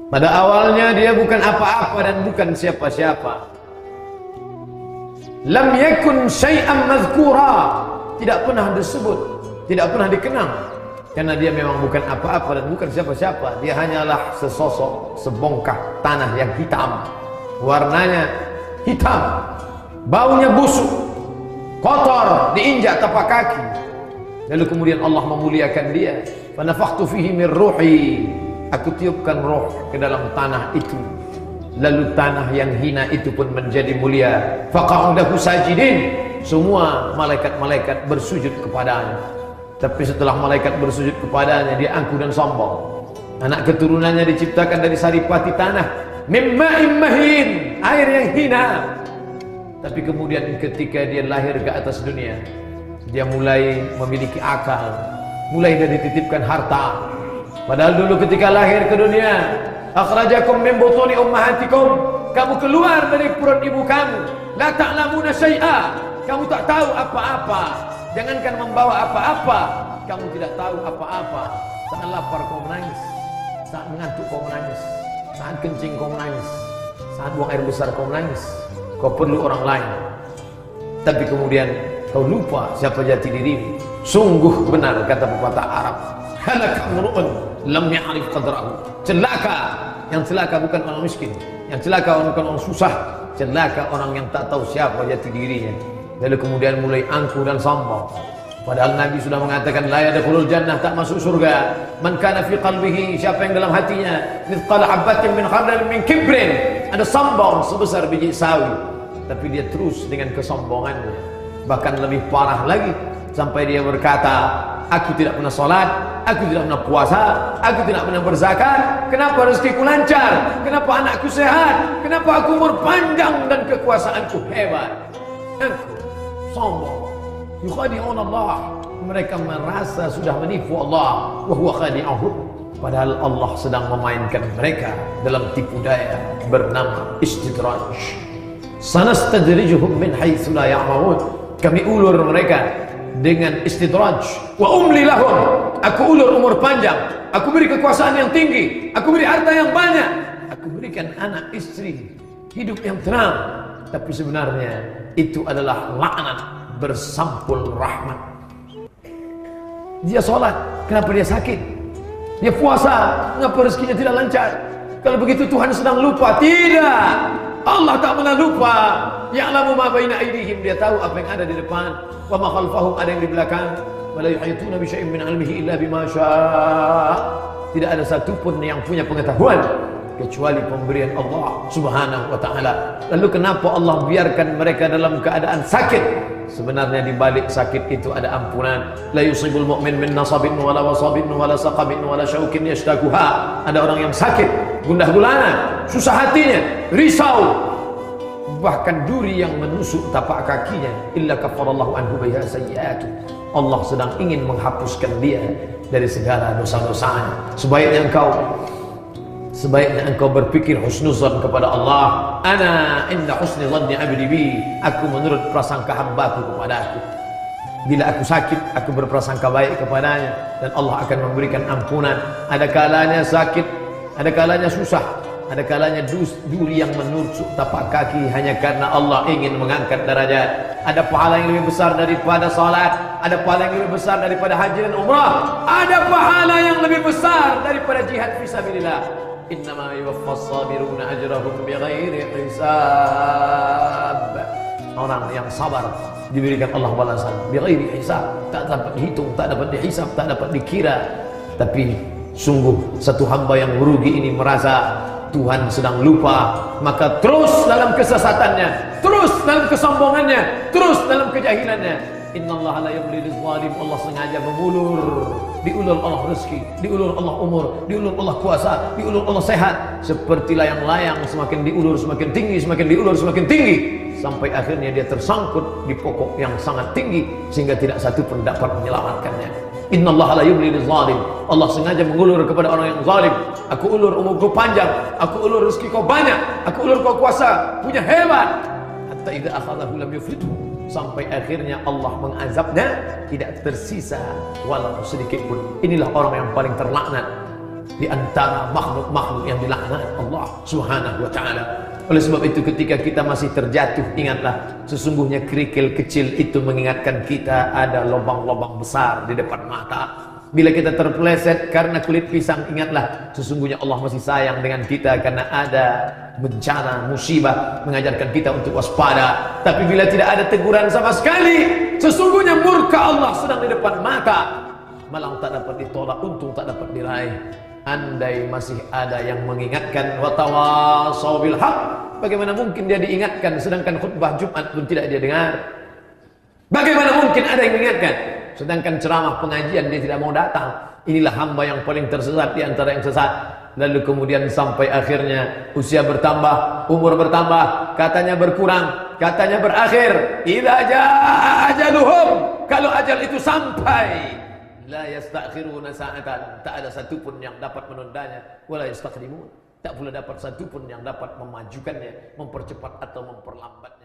Pada awalnya dia bukan apa-apa dan bukan siapa-siapa. Lam yakun syai'an mazkura, tidak pernah disebut, tidak pernah dikenang, karena dia memang bukan apa-apa dan bukan siapa-siapa. Dia hanyalah sesosok sebongkah tanah yang hitam, warnanya hitam, baunya busuk, kotor, diinjak tapak kaki. Lalu kemudian Allah memuliakan dia. Fa nafakhtu fihi min ruhi, aku tiupkan roh ke dalam tanah itu. Lalu tanah yang hina itu pun menjadi mulia. Faqa'udahu sajidin, semua malaikat-malaikat bersujud kepadanya. Tapi setelah malaikat bersujud kepadanya, dia angkuh dan sombong. Anak keturunannya diciptakan dari saripati tanah, mimma'im mahin, air yang hina. Tapi kemudian ketika dia lahir ke atas dunia, dia mulai memiliki akal, mulai dia dititipkan harta. Padahal dulu ketika lahir ke dunia, akhrajakum min butuni ummahatikum, kamu keluar dari perut ibu kamu, la ta'lamuna syai'a, kamu tak tahu apa-apa. Jangankan membawa apa-apa, kamu tidak tahu apa-apa. Saat lapar kau menangis, saat mengantuk kau menangis, saat kencing kau menangis, saat buang air besar kau menangis. Kau perlu orang lain, tapi kemudian kau lupa siapa jati dirimu. Sungguh benar kata pepatah Arab, halaka mru'un lam ya'rif qadrahu. Celaka, yang celaka bukan orang miskin, yang celaka bukan orang susah, celaka orang yang tak tahu siapa jati dirinya. Lalu kemudian mulai angkuh dan sombong. Padahal Nabi sudah mengatakan la yadkhulul jannah, tak masuk surga man kana fi qalbihi, siapa yang dalam hatinya mithqala habatin min khardal min kibrin, ada sombong sebesar biji sawi, tapi dia terus dengan kesombongannya. Bahkan lebih parah lagi, sampai dia berkata, aku tidak pernah sholat, aku tidak pernah puasa, aku tidak pernah berzakat. Kenapa rezekiku lancar? Kenapa anakku sehat? Kenapa aku umur panjang dan kekuasaanku hebat? Aku sombong. Yukhadi'un Allah, mereka merasa sudah menipu Allah, wa huwa khadi'uhum, padahal Allah sedang memainkan mereka dalam tipu daya bernama istidraj. Sanastadrijuhum min haitsu la ya'lamun, kami ulur mereka dengan istidraj. Wa umli lahum, aku ulur umur panjang, aku beri kekuasaan yang tinggi, aku beri harta yang banyak, aku berikan anak istri, hidup yang tenang. Tapi sebenarnya itu adalah laknat bersampul rahmat. Dia sholat, kenapa dia sakit? Dia puasa, kenapa rezekinya tidak lancar? Kalau begitu Tuhan sedang lupa? Tidak, Allah tak pernah lupa. Ya'lamu ma baina aydihim, dia tahu apa yang ada di depan, wa ma khalfahum, ada yang di belakang. Wa la yuhituna bi syai'in min 'ilmihi illa bima syaa'. Tidak ada satupun yang punya pengetahuan kecuali pemberian Allah Subhanahu wa ta'ala. Lalu kenapa Allah biarkan mereka dalam keadaan sakit? Sebenarnya di balik sakit itu ada ampunan. La yusibul mu'min min nasabin wala wasabin wala saqabin wala syaukin yashtakuha. Ada orang yang sakit, gundah gulana, susah hatinya, risau, bahkan duri yang menusuk tapak kakinya. Illa kafarallahu anhu biha sayyi'atu. Allah sedang ingin menghapuskan dia dari segala dosa-dosanya. Sebaiknya engkau berpikir husnuzan kepada Allah. Ana inda husni dhanni abdi bi, aku menurut prasangka hambaku kepada aku. Bila aku sakit, aku berprasangka baik kepadanya, dan Allah akan memberikan ampunan. Ada kalanya sakit, ada kalanya susah, ada kalanya duri yang menusuk tapak kaki hanya karena Allah ingin mengangkat derajat. Ada pahala yang lebih besar daripada salat, ada pahala yang lebih besar daripada haji dan umrah, ada pahala yang lebih besar daripada jihad fisabilillah. Innama yuwaffas sabiruna ajrahum bighairi hisab. Orang yang sabar diberikan Allah balasan bighairi hisab, tak dapat dihitung, tak dapat dihisab, tak dapat dikira. Tapi sungguh satu hamba yang merugi ini merasa Tuhan sedang lupa, maka terus dalam kesesatannya, terus dalam kesombongannya, terus dalam kejahilannya. Innallaha la yumli lizalim, Allah sengaja mengulur, diulur Allah rezeki, diulur Allah umur, diulur Allah kuasa, diulur Allah sehat. Seperti layang-layang, semakin diulur semakin tinggi, semakin diulur semakin tinggi, sampai akhirnya dia tersangkut di pokok yang sangat tinggi sehingga tidak satu pun dapat menyelamatkannya. Innallaha la yumli lizalim, Allah sengaja mengulur kepada orang yang zalim. Aku ulur umurku panjang, aku ulur rezeki kau banyak, aku ulur kau kuasa, punya hebat. Hatta idza akhadhahu lam yuflithu, sampai akhirnya Allah mengazabnya, tidak tersisa walau sedikit pun. Inilah orang yang paling terlaknat. di antara makhluk-makhluk yang dilaknat Allah Subhanahu wa taala. Oleh sebab itu ketika kita masih terjatuh, ingatlah sesungguhnya kerikil kecil itu mengingatkan kita ada lubang-lubang besar di depan mata. Bila kita terpeleset karena kulit pisang, ingatlah sesungguhnya Allah masih sayang dengan kita karena ada bencana, musibah mengajarkan kita untuk waspada. Tapi bila tidak ada teguran sama sekali, sesungguhnya murka Allah sedang di depan mata. Malang tak dapat ditolak, untung tak dapat diraih. Andai masih ada yang mengingatkan watawasau bil haq, bagaimana mungkin dia diingatkan sedangkan khutbah Jumat pun tidak dia dengar? Bagaimana mungkin ada yang mengingatkan sedangkan ceramah pengajian dia tidak mau datang? Inilah hamba yang paling tersesat di antara yang sesat. Lalu kemudian sampai akhirnya usia bertambah, umur bertambah, katanya berkurang, katanya berakhir. Idza jaa ajaluhum, kalau ajal itu sampai, la yastakhiruna sa'atan, tak ada satupun yang dapat menundanya, wala yastaqdimun, tak pula dapat satupun yang dapat memajukannya, mempercepat atau memperlambatnya.